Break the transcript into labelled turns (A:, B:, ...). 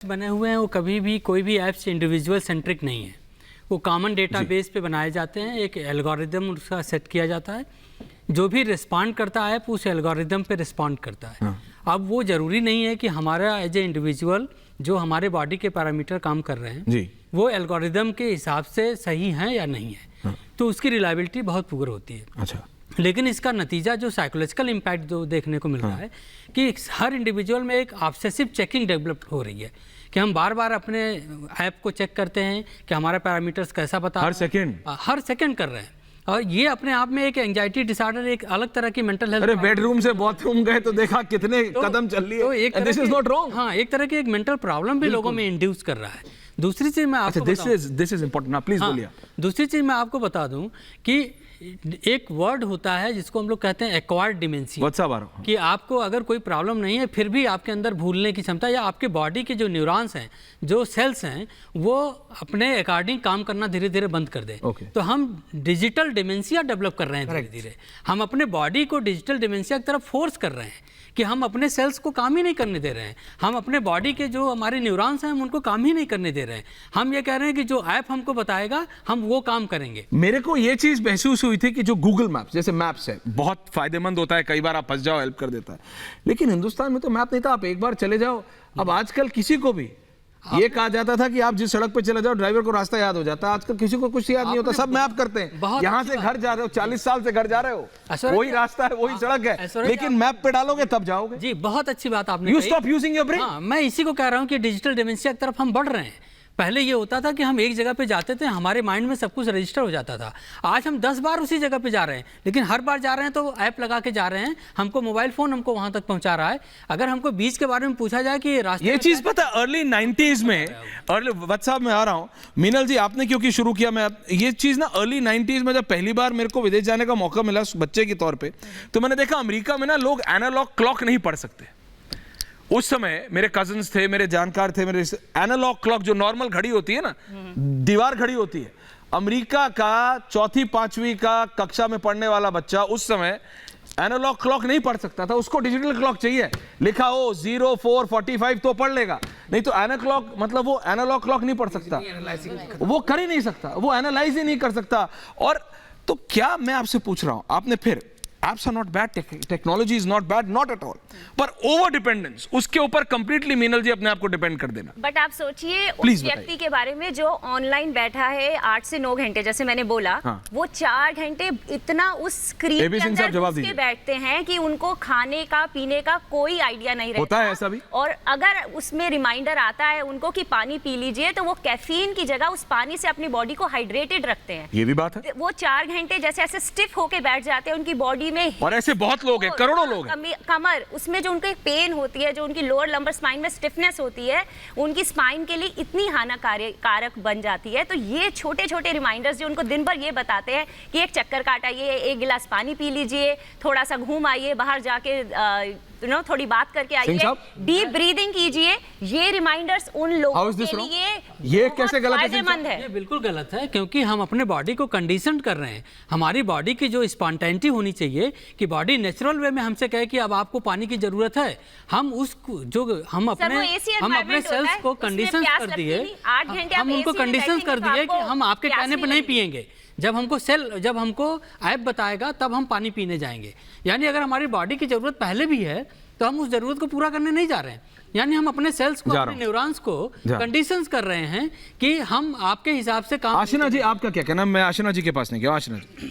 A: बने हुए हैं वो कभी भी कोई भी ऐप्स इंडिविजुअल सेंट्रिक नहीं है, वो कॉमन डेटाबेस पे बनाए जाते हैं। एक एल्गोरिदम उसका सेट किया जाता है, जो भी रिस्पॉन्ड करता है उस एल्गोरिदम पे रिस्पॉन्ड करता है। हाँ। अब वो ज़रूरी नहीं है कि हमारा एज ए इंडिविजुअल जो हमारे बॉडी के पैरामीटर काम कर रहे हैं जी, वो एल्गोरिदम के हिसाब से सही हैं या नहीं है। हाँ। तो उसकी रिलायबिलिटी बहुत पुअर होती है। अच्छा। लेकिन इसका नतीजा जो साइकोलॉजिकल इम्पैक्ट जो देखने को मिल रहा है कि हर इंडिविजुअल में एक ऑब्सेसिव चेकिंग डेवलप हो रही है कि हम बार बार अपने ऐप को चेक करते हैं कि हमारा पैरामीटर्स कैसा बता हर सेकंड कर रहे हैं। और ये अपने आप में एक एंजाइटी डिसऑर्डर, एक अलग तरह की मेंटल हेल्थ।
B: अरे बेडरूम से बाथरूम गए तो देखा कितने कदम चल रही है।
A: तो एक दिस इज नॉट रॉन्ग। हाँ, एक तरह की एक मेंटल प्रॉब्लम भी लोगों में इंड्यूस कर रहा है। दूसरी चीज मैं आपको
B: दिस इज इंपॉर्टेंट, प्लीज बोलिए।
A: दूसरी चीज मैं आपको बता दूं कि एक वर्ड होता है जिसको हम लोग कहते हैं एक्वायर्ड डिमेंशिया, कि आपको अगर कोई प्रॉब्लम नहीं है फिर भी आपके अंदर भूलने की क्षमता, या आपके बॉडी के जो न्यूरॉन्स हैं, जो सेल्स हैं, वो अपने अकॉर्डिंग काम करना धीरे धीरे बंद कर दें। तो हम डिजिटल डिमेंशिया डेवलप कर रहे हैं धीरे धीरे। हम अपने बॉडी को डिजिटल डिमेंशिया की तरफ फोर्स कर रहे हैं कि हम अपने सेल्स को काम ही नहीं करने दे रहे हैं। हम अपने बॉडी के जो हमारे न्यूरॉन्स हैं हम उनको काम ही नहीं करने दे रहे हैं। हम ये कह रहे हैं कि जो ऐप हमको बताएगा हम वो काम करेंगे।
B: मेरे को ये चीज महसूस हुई थी कि जो गूगल मैप्स जैसे मैप्स है बहुत फायदेमंद होता है, कई बार आप फंस जाओ हेल्प कर देता है, लेकिन हिंदुस्तान में तो मैप नहीं था। आप एक बार चले जाओ। अब आजकल किसी को भी ये कहा जाता था कि आप जिस सड़क पे चले जाओ ड्राइवर को रास्ता याद हो जाता है। आजकल किसी को कुछ याद नहीं होता, सब मैप करते हैं। यहाँ से घर जा रहे हो, 40 साल से घर जा रहे हो, वही रास्ता है, वही सड़क है, लेकिन मैप पे डालोगे तब जाओगे।
A: जी, बहुत अच्छी बात आपने
B: कही। You stop using your brain।
A: मैं इसी को कह रहा हूँ कि डिजिटल डिमेंशिया की तरफ हम बढ़ रहे हैं। पहले ये होता था कि हम एक जगह पे जाते थे, हमारे माइंड में सब कुछ रजिस्टर हो जाता था। आज हम 10 बार उसी जगह पे जा रहे हैं, लेकिन हर बार जा रहे हैं तो ऐप लगा के जा रहे हैं। हमको मोबाइल फोन हमको वहां तक पहुंचा रहा है। अगर हमको बीच के बारे में पूछा जाए कि रास्ते
B: ये चीज पता अर्ली 90s में, अर्ली व्हाट्सएप में आ रहा हूँ मीनल जी, आपने क्योंकि शुरू किया, मैं ये चीज ना अर्ली 90s में जब पहली बार मेरे को विदेश जाने का मौका मिला बच्चे के तौर पर, तो मैंने देखा अमेरिका में ना लोग एनालॉग क्लॉक नहीं पढ़ सकते। उस समय मेरे कजिन्स थे, मेरे जानकार थे, मेरे एनालॉग क्लॉक जो नॉर्मल घड़ी होती है ना, दीवार घड़ी होती है, अमेरिका का 4वीं 5वीं का कक्षा में पढ़ने वाला बच्चा उस समय एनालॉग क्लॉक नहीं पढ़ सकता था। उसको डिजिटल क्लॉक चाहिए, लिखा हो 04:45 तो पढ़ लेगा, नहीं तो एनालॉग मतलब वो एनालॉग क्लॉक नहीं पढ़ सकता, वो कर ही नहीं सकता, वो एनालाइज ही नहीं कर सकता। और तो क्या मैं आपसे पूछ रहा हूं, आपने फिर apps are not bad, technology is not bad, not at all, पर ओवर डिपेंडेंस उसके ऊपर कंप्लीटली मीनल जी अपने आप को डिपेंड कर देना।
C: बट आप सोचिए उस व्यक्ति के बारे में जो ऑनलाइन बैठा है 8 से 9 घंटे, जैसे मैंने बोला, वो 4 घंटे इतना उस स्क्रीन के अंदर घुस के बैठते हैं कि उनको खाने का पीने का कोई आइडिया नहीं रहता।
B: होता है ऐसा भी।
C: और अगर उसमें रिमाइंडर आता है उनको कि पानी पी लीजिए, तो वो कैफीन की जगह उस पानी से अपनी बॉडी को हाइड्रेटेड रखते हैं।
B: ये भी बात है।
C: वो 4 घंटे जैसे ऐसे स्टिफ होके बैठ जाते हैं उनकी बॉडी में,
B: और ऐसे बहुत लोग हैं, करोड़ों लोग हैं।
C: कमर उसमें जो उनकी पेन होती है, जो उनकी लोअर लंबर स्पाइन में स्टिफनेस होती है, उनकी स्पाइन के लिए इतनी हानिकारक बन जाती है। तो ये छोटे छोटे रिमाइंडर्स जो उनको दिन भर ये बताते हैं कि एक चक्कर काट आइए, एक गिलास पानी पी लीजिए, थोड़ा सा घूम आइए, बाहर जाके थोड़ी बात करके आइए, डीप ब्रीदिंग कीजिए, ये रिमाइंडर्स उन लोगों के लिए
B: ये कैसे गलत
A: है? ये बिल्कुल गलत है, क्योंकि हम अपने बॉडी को कंडीशन कर रहे हैं। हमारी बॉडी की जो स्पॉन्टेनिटी होनी चाहिए कि बॉडी नेचुरल वे में हमसे कहे कि अब आपको पानी की जरूरत है, हम उसको जो हम अपने सेल्स को कंडीशन कर दिए, हम उनको कंडीशन कर दिए कि हम आपके कहने पर नहीं पिएंगे। जब हमको ऐप बताएगा तब हम पानी पीने जाएंगे। यानी अगर हमारी बॉडी की जरूरत पहले भी है तो हम उस जरूरत को पूरा करने नहीं जा रहे हैं। यानी हम अपने सेल्स को, अपने न्यूरॉन्स को कंडीशंस कर रहे हैं कि हम आपके हिसाब से काम।
B: आशिना जी, आपका क्या कहना है? मैं आशिना जी के पास नहीं गया। आशिना जी,